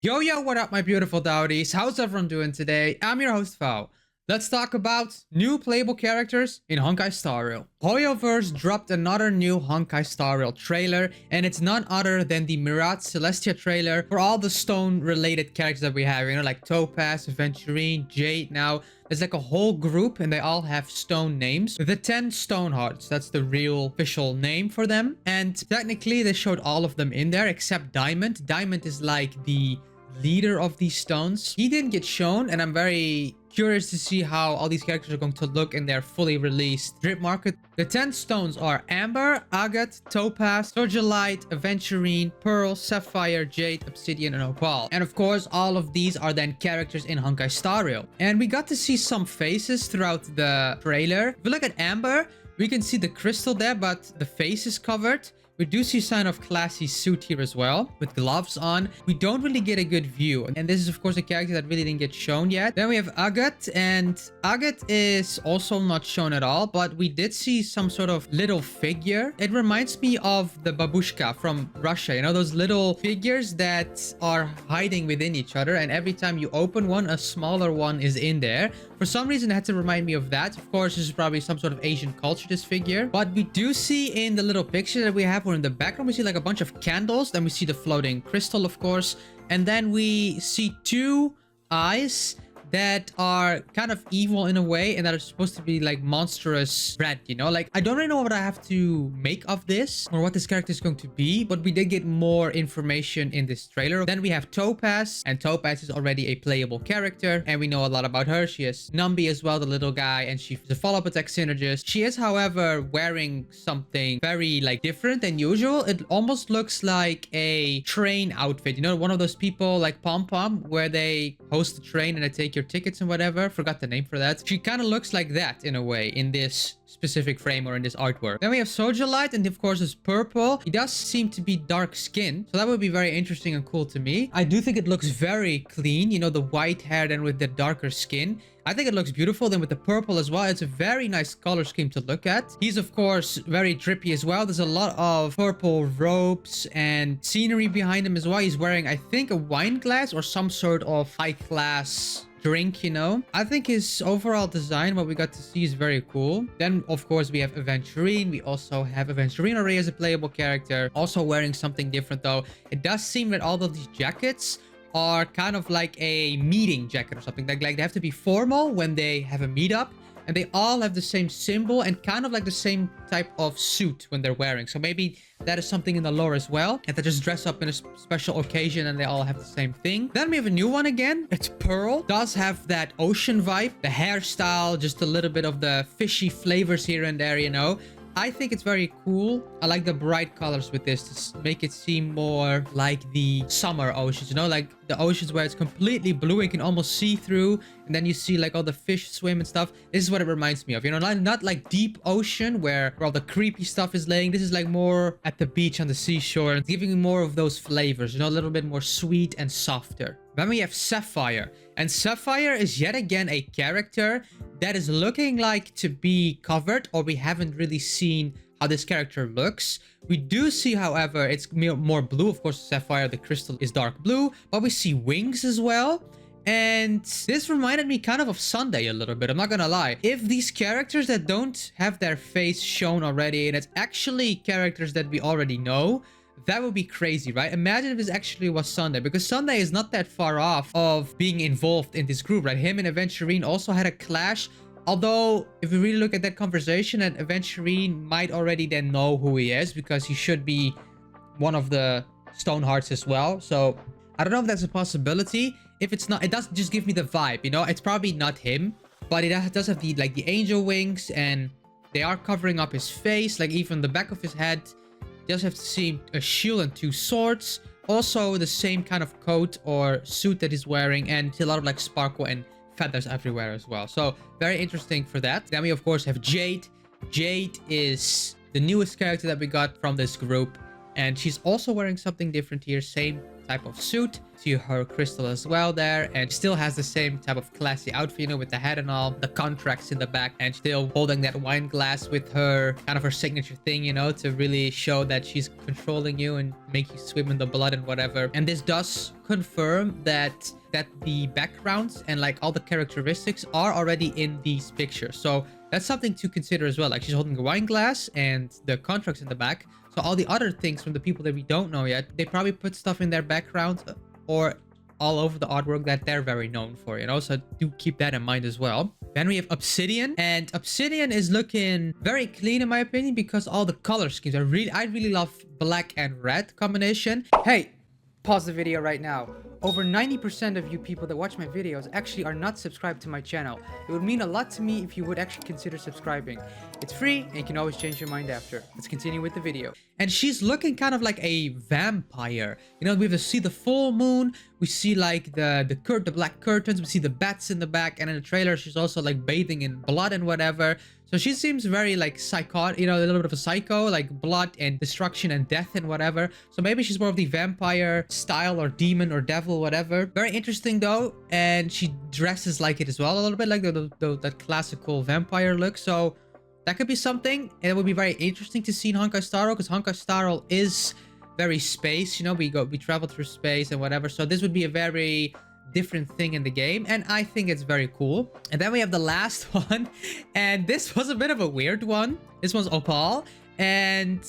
Yo, yo, what up, my beautiful dowdies? How's everyone doing today? I'm your host, Val. Let's talk about new playable characters in Honkai Star Rail. Hoyoverse dropped another new Honkai Star Rail trailer, and it's none other than the Mirage Celestia trailer for all the stone-related characters that we have. You know, like Topaz, Aventurine, Jade now. There's like a whole group, and they all have stone names. The 10 Stonehearts, that's the real official name for them. And technically, they showed all of them in there, except Diamond. Diamond is like the leader of these stones. He didn't get shown, and I'm very curious to see how all these characters are going to look in their fully released drip market. The 10 stones are Amber, Agate, Topaz, Surgelite, Aventurine, Pearl, Sapphire, Jade, Obsidian, and Opal. And of course, all of these are then characters in Honkai Star Rail. And we got to see some faces throughout the trailer. If we look at Amber, we can see the crystal there, but the face is covered. We do see sign of classy suit here as well, with gloves on. We don't really get a good view. And this is, of course, a character that really didn't get shown yet. Then we have Agate, and Agate is also not shown at all, but we did see some sort of little figure. It reminds me of the babushka from Russia. You know, those little figures that are hiding within each other, and every time you open one, a smaller one is in there. For some reason, it had to remind me of that. Of course, this is probably some sort of Asian culture, this figure. But we do see in the little picture that we have, in the background, we see like a bunch of candles. Then we see the floating crystal, of course. And then we see two eyes that are kind of evil in a way, and that are supposed to be like monstrous red, you know? Like, I don't really know what I have to make of this or what this character is going to be, but we did get more information in this trailer. Then we have Topaz, and Topaz is already a playable character, and we know a lot about her. She has Numby as well, the little guy, and she's a follow-up attack synergist. She is, however, wearing something very like different than usual. It almost looks like a train outfit, you know, one of those people like Pom Pom, where they host a train and they take your tickets and whatever. Forgot the name for that. She kind of looks like that in a way in this specific frame or in this artwork. Then we have Sojalite, and of course it's purple. He does seem to be dark skinned, so that would be very interesting and cool to me. I do think it looks very clean, you know, the white hair then with the darker skin. I think it looks beautiful. Then with the purple as well, it's a very nice color scheme to look at. He's of course very drippy as well. There's a lot of purple ropes and scenery behind him as well. He's wearing, I think, a wine glass or some sort of high class drink, you know. I think his overall design, what we got to see, is very cool. Then of course we have Aventurine. We also have Aventurine already as a playable character, also wearing something different though. It does seem that all of these jackets are kind of like a meeting jacket or something, like they have to be formal when they have a meetup, and they all have the same symbol and kind of like the same type of suit when they're wearing. So maybe that is something in the lore as well, and they just dress up in a special occasion and they all have the same thing. Then we have a new one again. It's Pearl. Does have that ocean vibe, the hairstyle, just a little bit of the fishy flavors here and there, you know. I think it's very cool. I like the bright colors with this to make it seem more like the summer oceans, you know, like the oceans where it's completely blue and you can almost see through, and then you see like all the fish swim and stuff. This is what it reminds me of, you know, not like deep ocean where all the creepy stuff is laying. This is like more at the beach on the seashore and giving you more of those flavors, you know, a little bit more sweet and softer. Then we have Sapphire, and Sapphire is yet again a character that is looking like to be covered, or we haven't really seen how this character looks. We do see, however, it's more blue. Of course, Sapphire, the crystal, is dark blue, but we see wings as well. And this reminded me kind of Sunday a little bit, I'm not gonna lie. If these characters that don't have their face shown already, and it's actually characters that we already know, that would be crazy, right? Imagine if this actually was Sunday, because Sunday is not that far off of being involved in this group, right? Him and Aventurine also had a clash. Although, if we really look at that conversation, and Aventurine might already then know who he is, because he should be one of the Stonehearts as well. So, I don't know if that's a possibility. If it's not, it does just give me the vibe, you know? It's probably not him, but it does have the, like, the angel wings, and they are covering up his face, like even the back of his head. Does have to see a shield and two swords. Also the same kind of coat or suit that he's wearing, and a lot of like sparkle and feathers everywhere as well. So very interesting for that. Then we of course have Jade. Jade is the newest character that we got from this group, and she's also wearing something different here. Same type of suit. See her crystal as well there, and still has the same type of classy outfit, you know, with the hat and all, the contracts in the back, and still holding that wine glass with her kind of her signature thing, you know, to really show that she's controlling you and make you swim in the blood and whatever. And this does confirm that the backgrounds and like all the characteristics are already in these pictures. So that's something to consider as well. Like she's holding a wine glass and the contracts in the back. So all the other things from the people that we don't know yet, they probably put stuff in their background or all over the artwork that they're very known for, you know, so do keep that in mind as well. Then we have Obsidian, and Obsidian is looking very clean in my opinion because all the color schemes are I really love black and red combination. Hey, pause the video right now. Over 90% of you people that watch my videos actually are not subscribed to my channel. It would mean a lot to me if you would actually consider subscribing. It's free and you can always change your mind after. Let's continue with the video. And she's looking kind of like a vampire. You know, we have to see the full moon. We see like the black curtains. We see the bats in the back. And in the trailer, she's also like bathing in blood and whatever. So she seems very like psychotic, you know, a little bit of a psycho, like blood and destruction and death and whatever. So maybe she's more of the vampire style or demon or devil, whatever. Very interesting though. And she dresses like it as well, a little bit like that classical vampire look. So that could be something. And it would be very interesting to see in Honkai Star Rail, because Honkai Star Rail is very space, you know, we travel through space and whatever. So this would be a very different thing in the game, and I think it's very cool. And then we have the last one, and this was a bit of a weird one. This one's Opal, and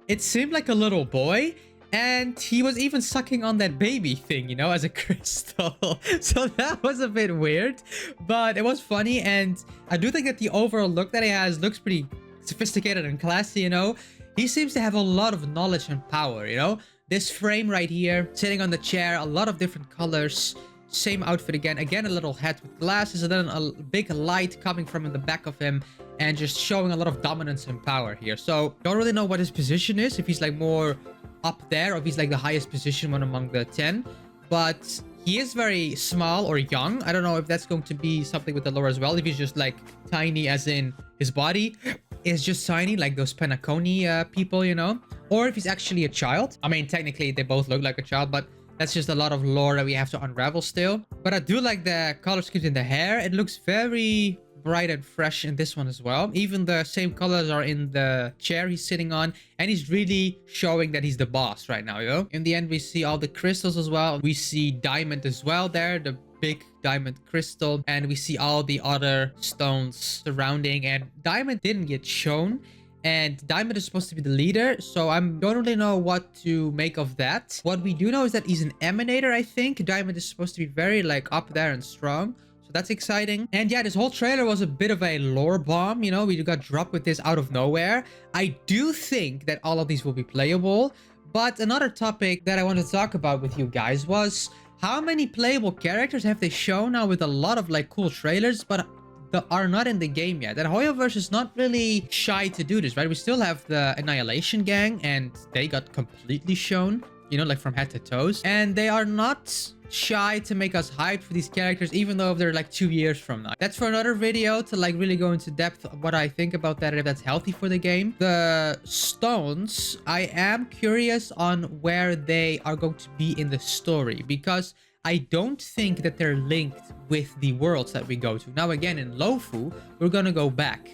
it seemed like a little boy, and he was even sucking on that baby thing, you know, as a crystal. So that was a bit weird, but it was funny. And I do think that the overall look that he has looks pretty sophisticated and classy, you know. He seems to have a lot of knowledge and power, you know. This frame right here, sitting on the chair, a lot of different colors, same outfit again, a little hat with glasses, and then a big light coming from in the back of him, and just showing a lot of dominance and power here. So don't really know what his position is, if he's like more up there, or if he's like the highest position one among the 10, but he is very small or young. I don't know if that's going to be something with the lore as well, if he's just like tiny as in his body is just tiny, like those Penacony people, you know, or if he's actually a child. I mean, technically they both look like a child, but that's just a lot of lore that we have to unravel still. But I do like the color schemes in the hair. It looks very bright and fresh in this one as well. Even the same colors are in the chair he's sitting on, and he's really showing that he's the boss right now, you know. In the end, we see all the crystals as well. We see diamond as well there, the big diamond crystal, and we see all the other stones surrounding, and diamond didn't get shown, and diamond is supposed to be the leader, so I don't really know what to make of that. What we do know is that he's an emanator. I think diamond is supposed to be very like up there and strong, so that's exciting. And yeah, this whole trailer was a bit of a lore bomb, you know. We got dropped with this out of nowhere. I do think that all of these will be playable, but another topic that I wanted to talk about with you guys was how many playable characters have they shown now, with a lot of like cool trailers, but that are not in the game yet. And Hoyoverse is not really shy to do this, right? We still have the Annihilation Gang, and they got completely shown, you know, like from head to toes. And they are not shy to make us hyped for these characters, even though they're like 2 years from now. That's for another video, to like really go into depth what I think about that, and if that's healthy for the game. The stones, I am curious on where they are going to be in the story, because I don't think that they're linked with the worlds that we go to. Now again, in Lofu, we're gonna go back,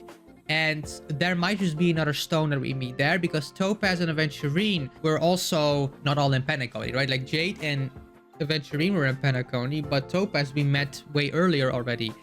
and there might just be another stone that we meet there, because Topaz and Aventurine were also not all in Penacony, right? Like Jade and Aventurine were in Penacony, but Topaz we met way earlier already.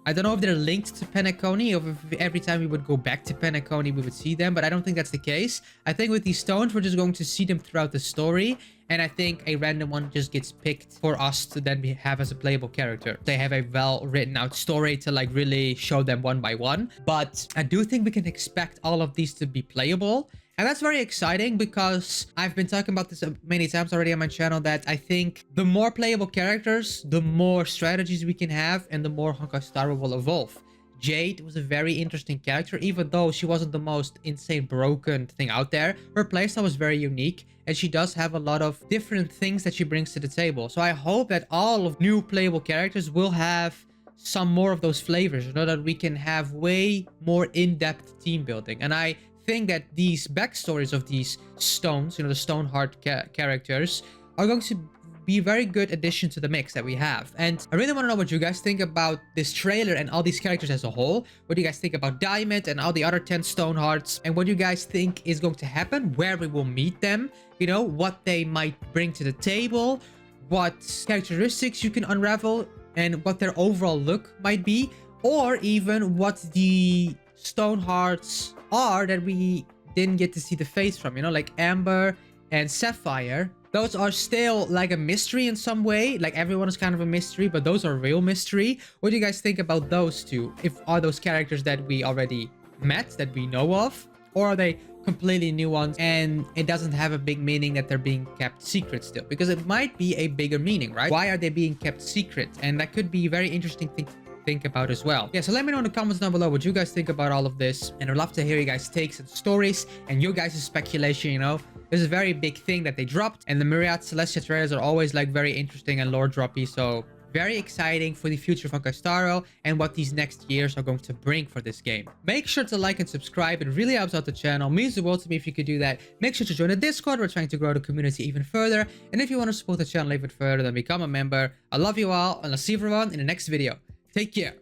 I don't know if they're linked to Penacony, or if every time we would go back to Penacony we would see them, but I don't think that's the case. I think with these stones we're just going to see them throughout the story, and I think a random one just gets picked for us to then have as a playable character. They have a well written out story to like really show them one by one, but I do think we can expect all of these to be playable. And that's very exciting, because I've been talking about this many times already on my channel, that I think the more playable characters, the more strategies we can have, and the more Honkai Star Rail will evolve. Jade was a very interesting character, even though she wasn't the most insane broken thing out there. Her playstyle was very unique, and she does have a lot of different things that she brings to the table. So I hope that all of new playable characters will have some more of those flavors, you know, that we can have way more in-depth team building. And I think that these backstories of these stones, you know, the Stoneheart characters, are going to be a very good addition to the mix that we have. And I really want to know what you guys think about this trailer and all these characters as a whole. What do you guys think about Diamond and all the other 10 Stonehearts? And what do you guys think is going to happen? Where we will meet them? You know, what they might bring to the table? What characteristics you can unravel? And what their overall look might be? Or even what the Stonehearts are that we didn't get to see the face from, you know, like Amber and Sapphire. Those are still like a mystery in some way. Like everyone is kind of a mystery, but those are real mystery. What do you guys think about those two? If are those characters that we already met, that we know of? Or are they completely new ones and it doesn't have a big meaning that they're being kept secret still? Because it might be a bigger meaning, right? Why are they being kept secret? And that could be a very interesting thing to think about as well. Yeah, so let me know in the comments down below what you guys think about all of this. And I'd love to hear you guys' takes and stories and your guys' speculation, you know? This is a very big thing that they dropped, and the Myriad Celestia trailers are always like very interesting and lore droppy, so very exciting for the future of Honkai Star Rail and what these next years are going to bring for this game. Make sure to like and subscribe. It really helps out the channel. It means the world to me if you could do that. Make sure to join the Discord. We're trying to grow the community even further. And if you want to support the channel even further, then become a member. I love you all, and I'll see everyone in the next video. Take care.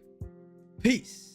Peace.